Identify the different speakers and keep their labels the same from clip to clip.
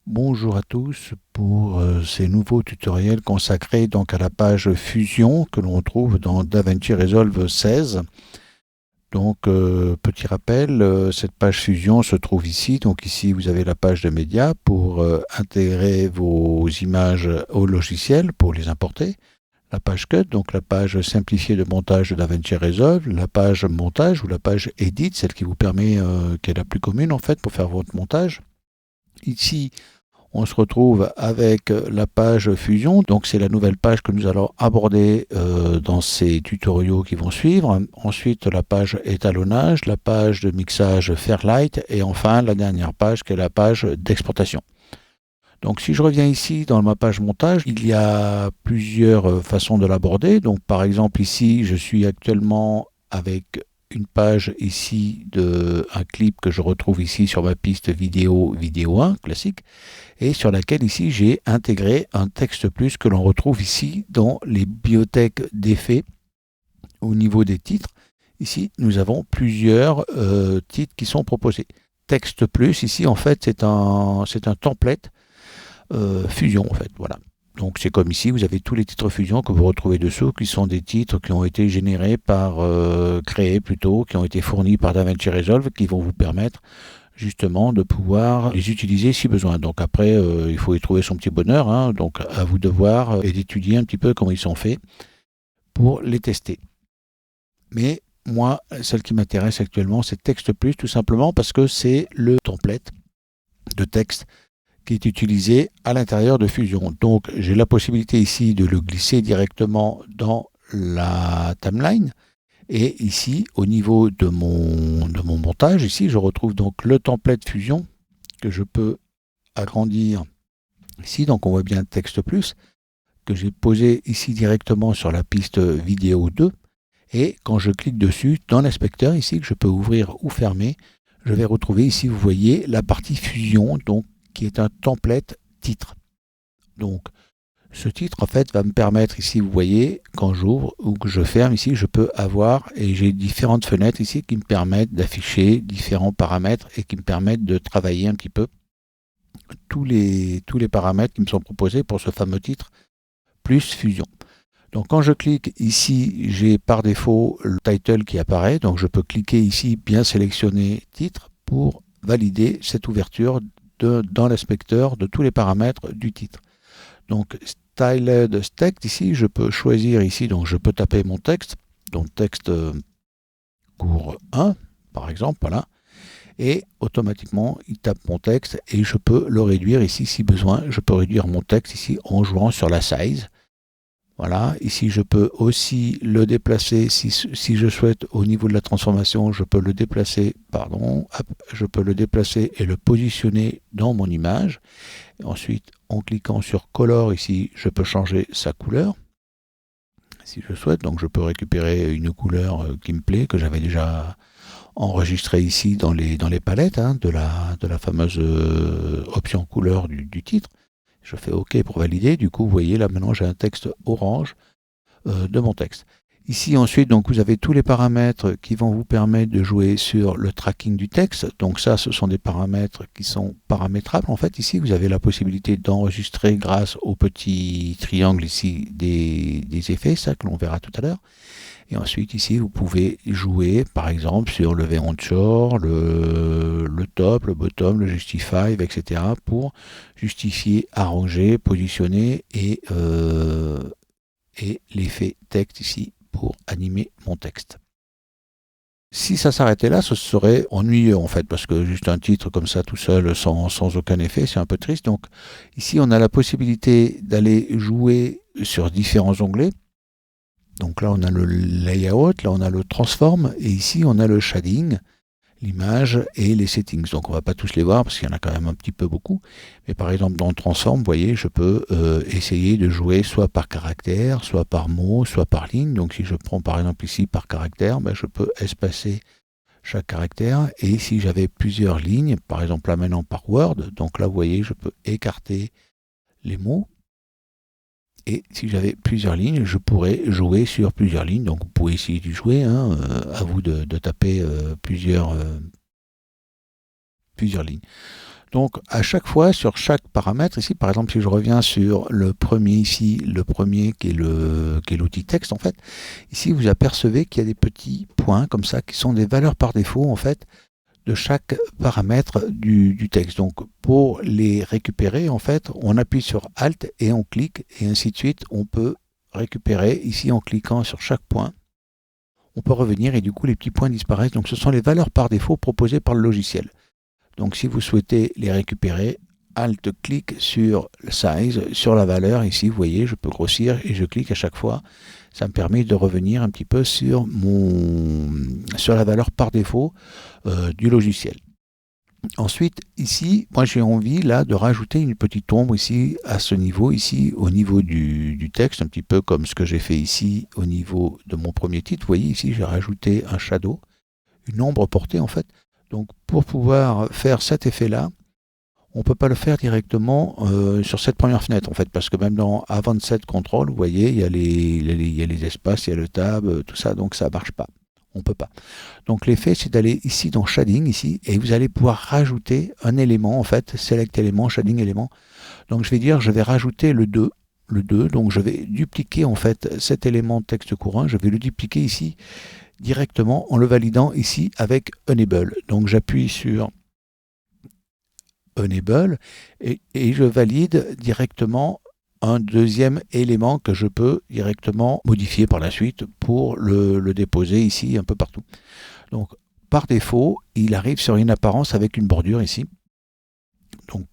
Speaker 1: Bonjour à tous pour ces nouveaux tutoriels consacrés donc à la page Fusion que l'on trouve dans DaVinci Resolve 16. Donc petit rappel, cette page Fusion se trouve ici. Donc ici vous avez la page de médias pour intégrer vos images au logiciel pour les importer. La page Cut, donc la page simplifiée de montage de DaVinci Resolve, la page montage ou la page Edit, celle qui vous permet, qui est la plus commune en fait pour faire votre montage. Ici, on se retrouve avec la page Fusion, donc c'est la nouvelle page que nous allons aborder dans ces tutoriaux qui vont suivre. Ensuite, la page étalonnage, la page de mixage Fairlight et enfin la dernière page qui est la page d'exportation. Donc si je reviens ici dans ma page montage, il y a plusieurs façons de l'aborder. Donc par exemple ici, je suis actuellement avec une page ici de un clip que je retrouve ici sur ma piste vidéo 1 classique et sur laquelle ici j'ai intégré un texte plus que l'on retrouve ici dans les bibliothèques d'effets au niveau des titres. Ici nous avons plusieurs titres qui sont proposés. Texte plus ici en fait c'est un template Fusion en fait, voilà. Donc c'est comme ici, vous avez tous les titres Fusion que vous retrouvez dessous, qui sont des titres qui ont été générés créés plutôt, qui ont été fournis par DaVinci Resolve, qui vont vous permettre justement de pouvoir les utiliser si besoin. Donc après, il faut y trouver son petit bonheur, hein, donc à vous de voir et d'étudier un petit peu comment ils sont faits pour les tester. Mais moi, celle qui m'intéresse actuellement, c'est Texte Plus, tout simplement parce que c'est le template de texte qui est utilisé à l'intérieur de Fusion. Donc j'ai la possibilité ici de le glisser directement dans la timeline. Et ici, au niveau de mon montage, ici, je retrouve donc le template Fusion que je peux agrandir ici. Donc on voit bien texte plus que j'ai posé ici directement sur la piste vidéo 2. Et quand je clique dessus, dans l'inspecteur ici, que je peux ouvrir ou fermer, je vais retrouver ici, vous voyez, la partie Fusion, donc qui est un template titre. Donc, ce titre, en fait, va me permettre ici, vous voyez, quand j'ouvre ou que je ferme ici, je peux avoir, et j'ai différentes fenêtres ici qui me permettent d'afficher différents paramètres et qui me permettent de travailler un petit peu tous les paramètres qui me sont proposés pour ce fameux titre plus Fusion. Donc quand je clique ici, j'ai par défaut le title qui apparaît, donc je peux cliquer ici, bien sélectionner titre pour valider cette ouverture dans l'inspecteur de tous les paramètres du titre. Donc Styled Text ici, je peux choisir ici, donc je peux taper mon texte, donc texte cours 1 par exemple, voilà, et automatiquement il tape mon texte et je peux le réduire ici si besoin. Je peux réduire mon texte ici en jouant sur la size. Voilà, ici je peux aussi le déplacer si je souhaite au niveau de la transformation, je peux le déplacer, je peux le déplacer et le positionner dans mon image. Et ensuite, en cliquant sur Color ici, je peux changer sa couleur si je souhaite. Donc je peux récupérer une couleur qui me plaît, que j'avais déjà enregistrée ici dans les palettes hein, de la fameuse option couleur du titre. Je fais OK pour valider. Du coup, vous voyez, là, maintenant, j'ai un texte orange de mon texte. Ici, ensuite, donc, vous avez tous les paramètres qui vont vous permettre de jouer sur le tracking du texte. Donc ça, ce sont des paramètres qui sont paramétrables. En fait, ici, vous avez la possibilité d'enregistrer grâce au petit triangle ici des effets, ça que l'on verra tout à l'heure. Et ensuite, ici, vous pouvez jouer, par exemple, sur le V-Onshore, le top, le bottom, le justify, etc. pour justifier, arranger, positionner et l'effet texte ici pour animer mon texte. Si ça s'arrêtait là, ce serait ennuyeux en fait, parce que juste un titre comme ça tout seul, sans aucun effet, c'est un peu triste. Donc ici, on a la possibilité d'aller jouer sur différents onglets. Donc là, on a le layout, là, on a le transform, et ici, on a le shading, l'image et les settings. Donc on ne va pas tous les voir parce qu'il y en a quand même un petit peu beaucoup. Mais par exemple, dans le transform, vous voyez, je peux essayer de jouer soit par caractère, soit par mot, soit par ligne. Donc si je prends par exemple ici par caractère, ben, je peux espacer chaque caractère. Et si j'avais plusieurs lignes, par exemple là maintenant par word, donc là, vous voyez, je peux écarter les mots. Et si j'avais plusieurs lignes, je pourrais jouer sur plusieurs lignes. Donc vous pouvez essayer de jouer, hein, à vous de taper plusieurs lignes. Donc à chaque fois, sur chaque paramètre, ici par exemple si je reviens sur le premier ici, le premier qui est l'outil texte en fait, ici vous apercevez qu'il y a des petits points comme ça qui sont des valeurs par défaut en fait de chaque paramètre du texte. Donc pour les récupérer en fait, on appuie sur Alt et on clique et ainsi de suite, on peut récupérer ici en cliquant sur chaque point. On peut revenir et du coup les petits points disparaissent. Donc ce sont les valeurs par défaut proposées par le logiciel. Donc si vous souhaitez les récupérer, Alt clique sur le size, sur la valeur. Ici, vous voyez, je peux grossir et je clique à chaque fois. Ça me permet de revenir un petit peu sur la valeur par défaut du logiciel. Ensuite, ici, moi j'ai envie là de rajouter une petite ombre ici à ce niveau, ici au niveau du texte, un petit peu comme ce que j'ai fait ici au niveau de mon premier titre. Vous voyez ici, j'ai rajouté un shadow, une ombre portée en fait. Donc pour pouvoir faire cet effet-là, on ne peut pas le faire directement sur cette première fenêtre en fait, parce que même dans Advanced Control, vous voyez, il y a les espaces, il y a le tab, tout ça, donc ça ne marche pas. On ne peut pas. Donc l'effet, c'est d'aller ici dans Shading, ici, et vous allez pouvoir rajouter un élément, en fait, Select élément, Shading élément. Donc je vais dire, je vais rajouter le 2, donc je vais dupliquer en fait cet élément de texte courant, je vais le dupliquer ici directement en le validant ici avec Enable. Donc j'appuie sur Enable et je valide directement un deuxième élément que je peux directement modifier par la suite pour le déposer ici un peu partout. Donc par défaut, il arrive sur une apparence avec une bordure ici. Donc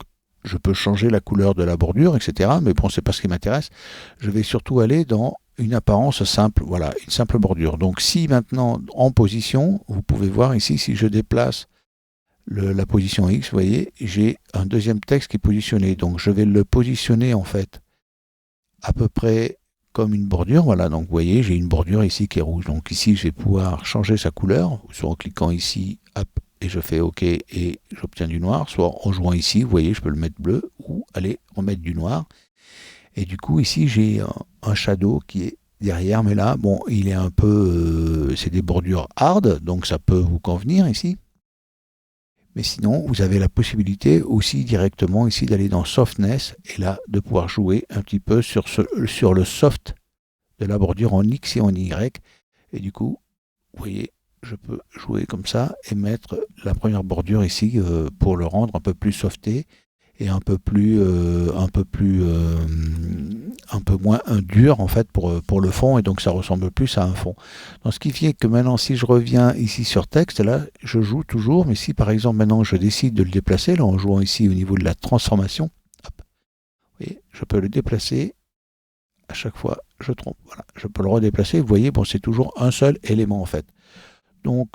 Speaker 1: je peux changer la couleur de la bordure, etc. Mais bon, c'est pas ce qui m'intéresse. Je vais surtout aller dans une apparence simple, voilà, une simple bordure. Donc si maintenant en position, vous pouvez voir ici, si je déplace la position X, vous voyez, j'ai un deuxième texte qui est positionné. Donc je vais le positionner en fait à peu près comme une bordure. Voilà, donc vous voyez, j'ai une bordure ici qui est rouge. Donc ici, je vais pouvoir changer sa couleur, soit en cliquant ici, hop, et je fais OK et j'obtiens du noir, soit en jouant ici, vous voyez, je peux le mettre bleu, ou aller remettre du noir. Et du coup, ici, j'ai un shadow qui est derrière, mais là, bon, il est un peu... c'est des bordures hard, donc ça peut vous convenir ici. Mais sinon, vous avez la possibilité aussi directement ici d'aller dans Softness et là, de pouvoir jouer un petit peu sur le soft de la bordure en X et en Y. Et du coup, vous voyez, je peux jouer comme ça et mettre la première bordure ici pour le rendre un peu plus softé et un peu moins dur en fait pour le fond, et donc ça ressemble plus à un fond. Donc ce qui fait que maintenant si je reviens ici sur texte, là je joue toujours, mais si par exemple maintenant je décide de le déplacer, là en jouant ici au niveau de la transformation, hop, vous voyez, je peux le déplacer, à chaque fois je trompe, voilà, je peux le redéplacer, vous voyez, bon c'est toujours un seul élément en fait. Donc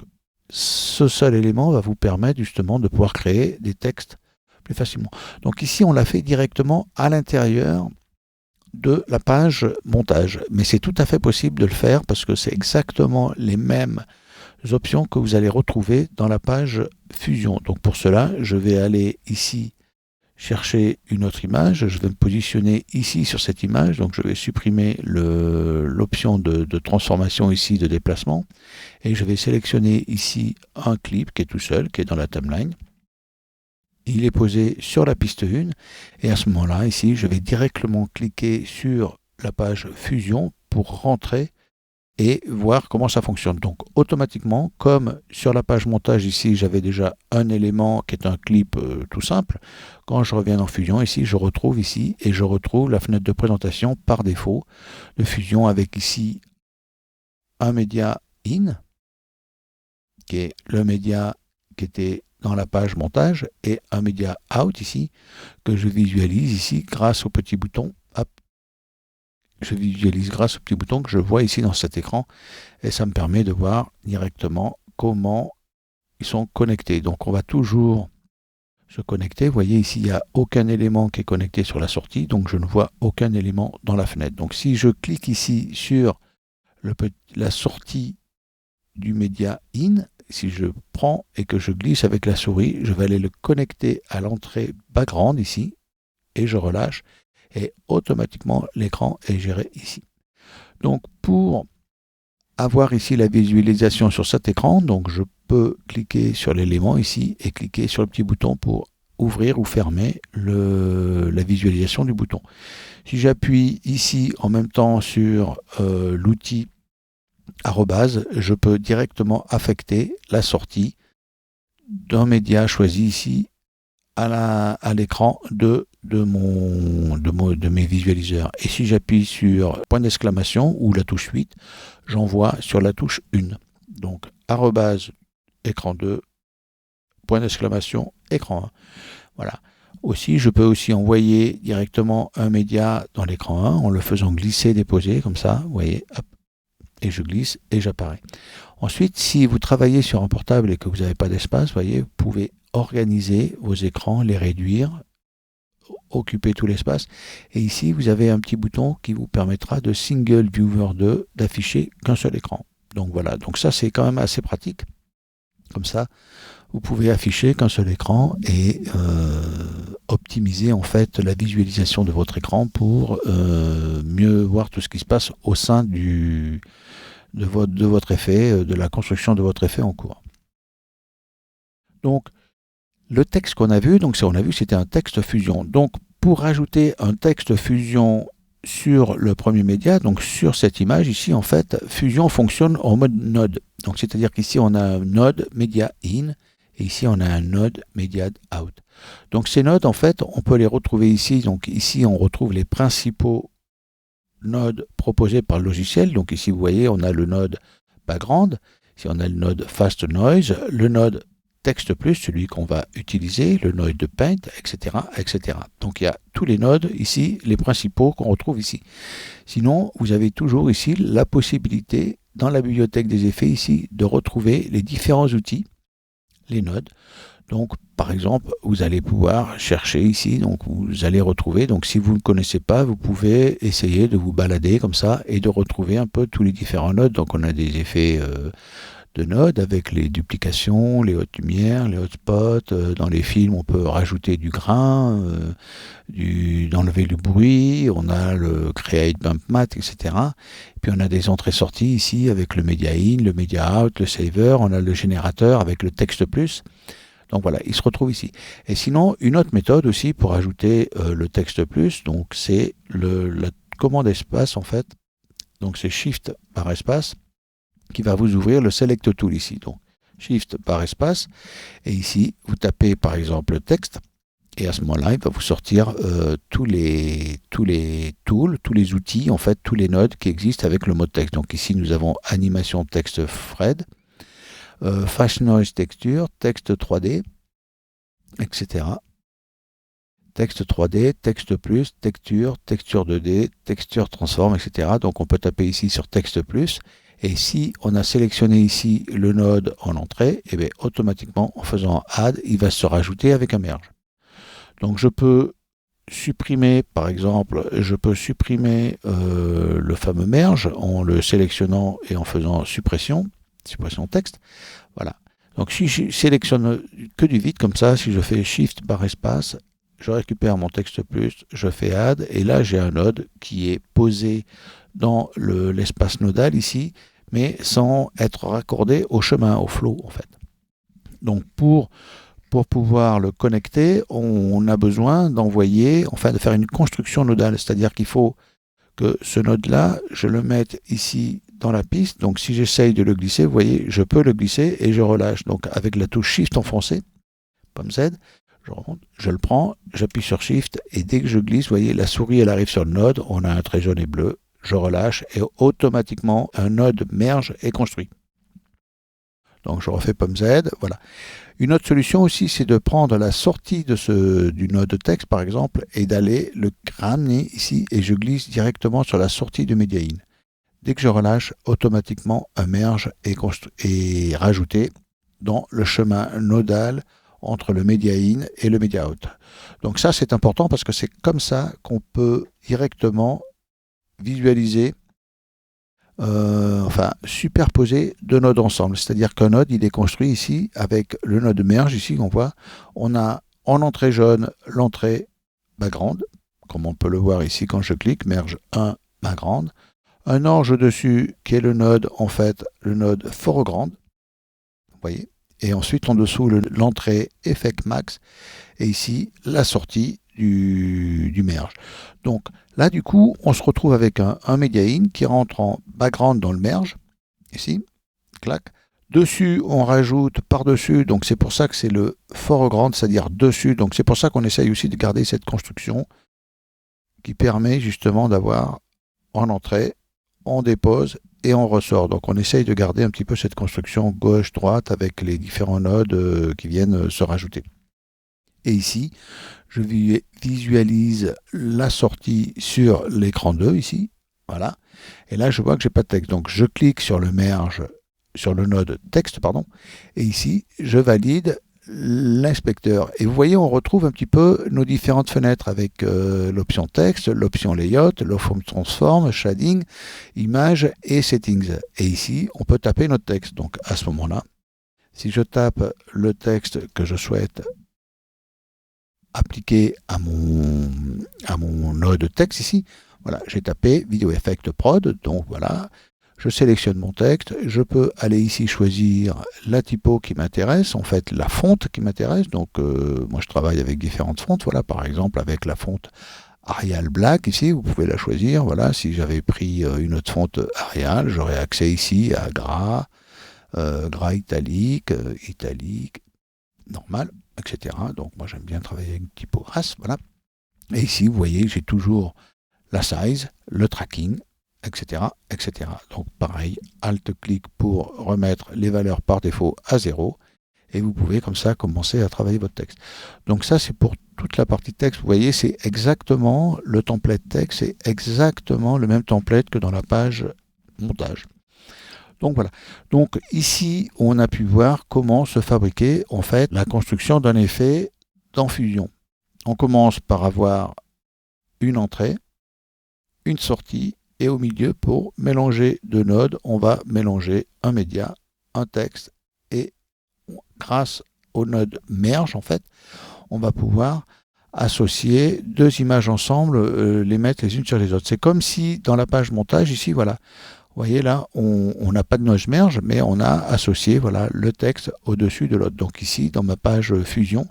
Speaker 1: ce seul élément va vous permettre justement de pouvoir créer des textes plus facilement. Donc ici on l'a fait directement à l'intérieur de la page montage, mais c'est tout à fait possible de le faire parce que c'est exactement les mêmes options que vous allez retrouver dans la page fusion. Donc pour cela, je vais aller ici chercher une autre image, je vais me positionner ici sur cette image, donc je vais supprimer l'option de transformation ici de déplacement et je vais sélectionner ici un clip qui est tout seul, qui est dans la timeline. Il est posé sur la piste 1 et à ce moment-là, ici, je vais directement cliquer sur la page fusion pour rentrer et voir comment ça fonctionne. Donc automatiquement, comme sur la page montage ici, j'avais déjà un élément qui est un clip tout simple, quand je reviens dans Fusion, ici, je retrouve ici et je retrouve la fenêtre de présentation par défaut de Fusion avec ici un média in, qui est le média qui était dans la page montage, et un média out ici que je visualise ici grâce au petit bouton. Hop, je visualise grâce au petit bouton que je vois ici dans cet écran et ça me permet de voir directement comment ils sont connectés. Donc on va toujours se connecter. Vous voyez ici il n'y a aucun élément qui est connecté sur la sortie, donc je ne vois aucun élément dans la fenêtre. Donc si je clique ici sur la sortie du média in, si je prends et que je glisse avec la souris, je vais aller le connecter à l'entrée background ici, et je relâche, et automatiquement l'écran est géré ici. Donc pour avoir ici la visualisation sur cet écran, donc je peux cliquer sur l'élément ici, et cliquer sur le petit bouton pour ouvrir ou fermer la visualisation du bouton. Si j'appuie ici en même temps sur l'outil arrobase, je peux directement affecter la sortie d'un média choisi ici à l'écran de mes visualiseurs. Et si j'appuie sur point d'exclamation ou la touche 8, j'envoie sur la touche 1. Donc arrobase écran 2, point d'exclamation écran 1. Voilà. Aussi, je peux aussi envoyer directement un média dans l'écran 1 en le faisant glisser, déposer, comme ça, vous voyez, hop, et je glisse et j'apparais. Ensuite, si vous travaillez sur un portable et que vous n'avez pas d'espace, voyez, vous pouvez organiser vos écrans, les réduire, occuper tout l'espace. Et ici, vous avez un petit bouton qui vous permettra de Single Viewer 2 d'afficher qu'un seul écran. Donc voilà, donc ça c'est quand même assez pratique. Comme ça, vous pouvez afficher qu'un seul écran et optimiser en fait la visualisation de votre écran pour mieux voir tout ce qui se passe au sein de votre effet, de la construction de votre effet en cours. Donc, le texte qu'on a vu, on a vu c'était un texte fusion. Donc, pour rajouter un texte fusion sur le premier média, donc sur cette image ici, en fait, Fusion fonctionne en mode node. Donc, c'est-à-dire qu'ici, on a un node media in et ici, on a un node media out. Donc, ces nodes, en fait, on peut les retrouver ici. Donc, ici, on retrouve les principaux nodes proposés par le logiciel. Donc, ici, vous voyez, on a le node background. Ici, on a le node fast noise, le node texte plus, celui qu'on va utiliser, le node de paint, etc., etc. Donc il y a tous les nodes ici, les principaux qu'on retrouve ici. Sinon, vous avez toujours ici la possibilité, dans la bibliothèque des effets ici, de retrouver les différents outils, les nodes. Donc par exemple, vous allez pouvoir chercher ici, donc vous allez retrouver, donc si vous ne connaissez pas, vous pouvez essayer de vous balader comme ça et de retrouver un peu tous les différents nodes. Donc on a des effets de nodes avec les duplications, les hautes lumières, les hotspots. Dans les films, on peut rajouter du grain, d'enlever le bruit. On a le create bump mat, etc. Et puis on a des entrées-sorties ici avec le media in, le media out, le saver. On a le générateur avec le texte plus. Donc voilà, il se retrouve ici. Et sinon, une autre méthode aussi pour ajouter le texte plus, donc c'est la commande espace en fait. Donc c'est Shift par espace qui va vous ouvrir le Select Tool ici. Donc, Shift par espace, et ici, vous tapez par exemple le texte, et à ce moment-là, il va vous sortir tous les tools, tous les outils, en fait, tous les nodes qui existent avec le mot texte. Donc ici, nous avons animation texte Fred, Fast Noise Texture, texte 3D, etc. Texte 3D, texte plus, texture 2D, texture transform, etc. Donc on peut taper ici sur texte plus. Et si on a sélectionné ici le node en entrée, et bien automatiquement, en faisant Add, il va se rajouter avec un merge. Donc je peux supprimer, par exemple, le fameux merge en le sélectionnant et en faisant suppression texte. Voilà. Donc si je sélectionne que du vide comme ça, si je fais Shift par espace, je récupère mon texte plus, je fais Add, et là j'ai un node qui est posé dans l'espace nodal ici, mais sans être raccordé au chemin, au flow en fait. Donc pour pouvoir le connecter, on a besoin d'envoyer, enfin de faire une construction nodale, c'est-à-dire qu'il faut que ce node-là, je le mette ici dans la piste. Donc si j'essaye de le glisser, vous voyez, je peux le glisser et je relâche. Donc avec la touche Shift enfoncée, pomme Z, je le prends, j'appuie sur Shift et dès que je glisse, vous voyez, la souris elle arrive sur le node, on a un trait jaune et bleu, je relâche et automatiquement un node merge est construit. Donc je refais pomme Z, voilà. Une autre solution aussi, c'est de prendre la sortie du node texte par exemple et d'aller le ramener ici et je glisse directement sur la sortie de media in. Dès que je relâche, automatiquement un merge est rajouté dans le chemin nodal entre le media in et le media out. Donc ça c'est important parce que c'est comme ça qu'on peut directement visualiser, superposer deux nodes ensemble. C'est-à-dire qu'un node il est construit ici avec le node merge ici qu'on voit. On a en entrée jaune l'entrée background, comme on peut le voir ici quand je clique, merge 1 background. Un orge dessus qui est le node, en fait, le node foreground. Vous voyez. Et ensuite en dessous l'entrée Effect Max et ici la sortie du merge. Donc là du coup on se retrouve avec un media in qui rentre en background dans le merge, ici, clac. Dessus on rajoute par-dessus, donc c'est pour ça que c'est le foreground, c'est-à-dire dessus, donc c'est pour ça qu'on essaye aussi de garder cette construction qui permet justement d'avoir en entrée, on dépose et on ressort. Donc on essaye de garder un petit peu cette construction gauche-droite avec les différents nodes qui viennent se rajouter. Et ici, je visualise la sortie sur l'écran 2 ici. Voilà. Et là, je vois que j'ai pas de texte. Donc je clique sur le merge, sur le node texte, pardon. Et ici, je valide l'inspecteur. Et vous voyez, on retrouve un petit peu nos différentes fenêtres avec l'option texte, l'option layout, l'option transform, shading, image et settings. Et ici, on peut taper notre texte. Donc à ce moment-là, si je tape le texte que je souhaite appliquer à mon node texte ici, voilà, j'ai tapé Video Effect Prod, donc voilà, je sélectionne mon texte, je peux aller ici choisir la typo qui m'intéresse, en fait la fonte qui m'intéresse, donc moi je travaille avec différentes fontes, voilà, par exemple avec la fonte Arial Black ici, vous pouvez la choisir, voilà, si j'avais pris une autre fonte Arial, j'aurais accès ici à gras, gras italique, italique, normal, etc. Donc moi j'aime bien travailler avec typo RAS, voilà. Et ici, vous voyez, j'ai toujours la size, le tracking, etc., etc. Donc pareil, Alt-clic pour remettre les valeurs par défaut à 0. Et vous pouvez comme ça commencer à travailler votre texte. Donc ça, c'est pour toute la partie texte. Vous voyez, c'est exactement le template texte, c'est exactement le même template que dans la page montage. Donc voilà. Donc ici, on a pu voir comment se fabriquer en fait la construction d'un effet dans Fusion. On commence par avoir une entrée, une sortie, et au milieu, pour mélanger deux nodes, on va mélanger un média, un texte, et grâce au node merge, en fait, on va pouvoir associer deux images ensemble, les mettre les unes sur les autres. C'est comme si dans la page montage, ici, voilà, vous voyez là, on n'a pas de node merge, mais on a associé voilà, le texte au-dessus de l'autre. Donc ici, dans ma page Fusion,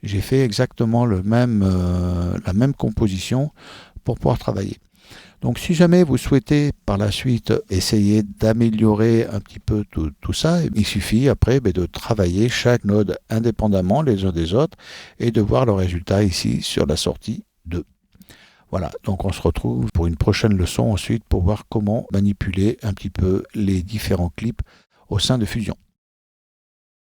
Speaker 1: j'ai fait exactement la même composition pour pouvoir travailler. Donc si jamais vous souhaitez par la suite essayer d'améliorer un petit peu tout ça, il suffit après de travailler chaque node indépendamment les uns des autres et de voir le résultat ici sur la sortie 2. Voilà, donc on se retrouve pour une prochaine leçon ensuite pour voir comment manipuler un petit peu les différents clips au sein de Fusion.